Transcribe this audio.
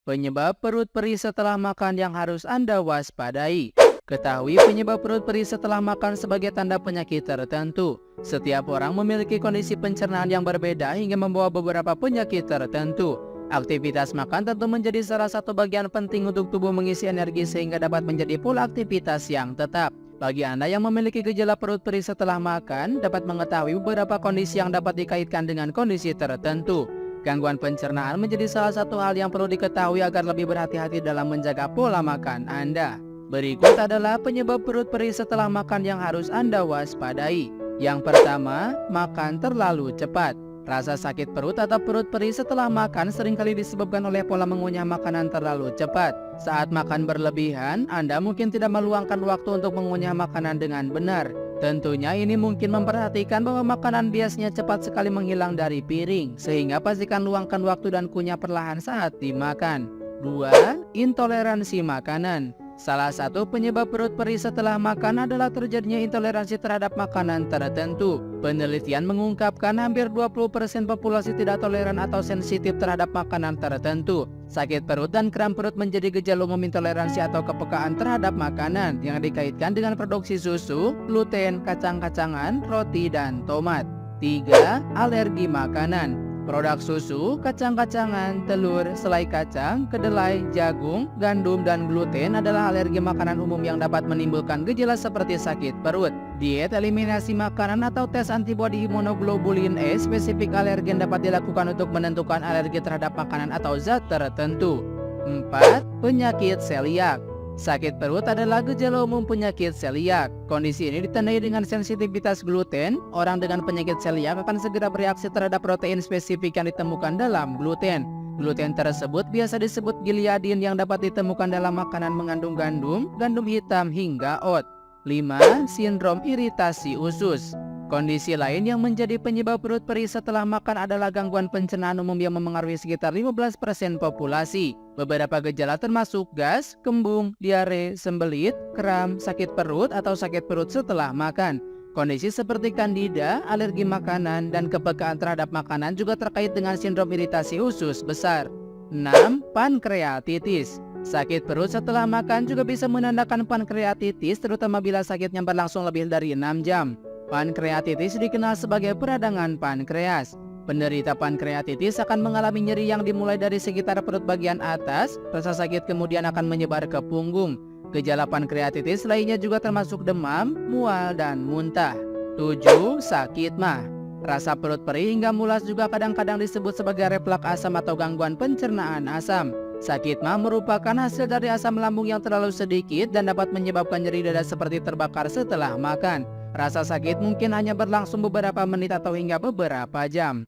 Penyebab perut perih setelah makan yang harus Anda waspadai. Ketahui penyebab perut perih setelah makan sebagai tanda penyakit tertentu. Setiap orang memiliki kondisi pencernaan yang berbeda hingga membawa beberapa penyakit tertentu. Aktivitas makan tentu menjadi salah satu bagian penting untuk tubuh mengisi energi sehingga dapat menjadi pola aktivitas yang tetap. Bagi Anda yang memiliki gejala perut perih setelah makan, dapat mengetahui beberapa kondisi yang dapat dikaitkan dengan kondisi tertentu. Gangguan pencernaan menjadi salah satu hal yang perlu diketahui agar lebih berhati-hati dalam menjaga pola makan Anda. Berikut adalah penyebab perut perih setelah makan yang harus Anda waspadai. Yang pertama, makan terlalu cepat. Rasa sakit perut atau perut perih setelah makan seringkali disebabkan oleh pola mengunyah makanan terlalu cepat. Saat makan berlebihan, Anda mungkin tidak meluangkan waktu untuk mengunyah makanan dengan benar. Tentunya ini mungkin memperhatikan bahwa makanan biasanya cepat sekali menghilang dari piring, sehingga pastikan luangkan waktu dan kunyah perlahan saat dimakan. 2. Intoleransi makanan. Salah satu penyebab perut perih setelah makan adalah terjadinya intoleransi terhadap makanan tertentu. Penelitian mengungkapkan hampir 20% populasi tidak toleran atau sensitif terhadap makanan tertentu. Sakit perut dan kram perut menjadi gejala umum intoleransi atau kepekaan terhadap makanan yang dikaitkan dengan produksi susu, gluten, kacang-kacangan, roti, dan tomat. 3. Alergi makanan. Produk susu, kacang-kacangan, telur, selai kacang, kedelai, jagung, gandum, dan gluten adalah alergi makanan umum yang dapat menimbulkan gejala seperti sakit perut. Diet eliminasi makanan atau tes antibodi imunoglobulin E spesifik alergen dapat dilakukan untuk menentukan alergi terhadap makanan atau zat tertentu. 4. Penyakit seliak. Sakit perut adalah gejala umum penyakit seliak. Kondisi ini ditandai dengan sensitivitas gluten. Orang dengan penyakit seliak akan segera bereaksi terhadap protein spesifik yang ditemukan dalam gluten. Gluten tersebut biasa disebut gliadin yang dapat ditemukan dalam makanan mengandung gandum, gandum hitam, hingga oat. 5. Sindrom iritasi usus. Kondisi lain yang menjadi penyebab perut perih setelah makan adalah gangguan pencernaan umum yang memengaruhi sekitar 15% populasi. Beberapa gejala termasuk gas, kembung, diare, sembelit, kram, sakit perut atau sakit perut setelah makan. Kondisi seperti kandida, alergi makanan, dan kepekaan terhadap makanan juga terkait dengan sindrom iritasi usus besar. 6. Pankreatitis. Sakit perut setelah makan juga bisa menandakan pankreatitis, terutama bila sakitnya berlangsung lebih dari 6 jam. Pankreatitis dikenal sebagai peradangan pankreas. Penderita pankreatitis akan mengalami nyeri yang dimulai dari sekitar perut bagian atas, rasa sakit kemudian akan menyebar ke punggung. Gejala pankreatitis lainnya juga termasuk demam, mual, dan muntah. 7. Sakit mah. Rasa perut perih hingga mulas juga kadang-kadang disebut sebagai reflux asam atau gangguan pencernaan asam. Sakit mah merupakan hasil dari asam lambung yang terlalu sedikit dan dapat menyebabkan nyeri dada seperti terbakar setelah makan. Rasa sakit mungkin hanya berlangsung beberapa menit atau hingga beberapa jam.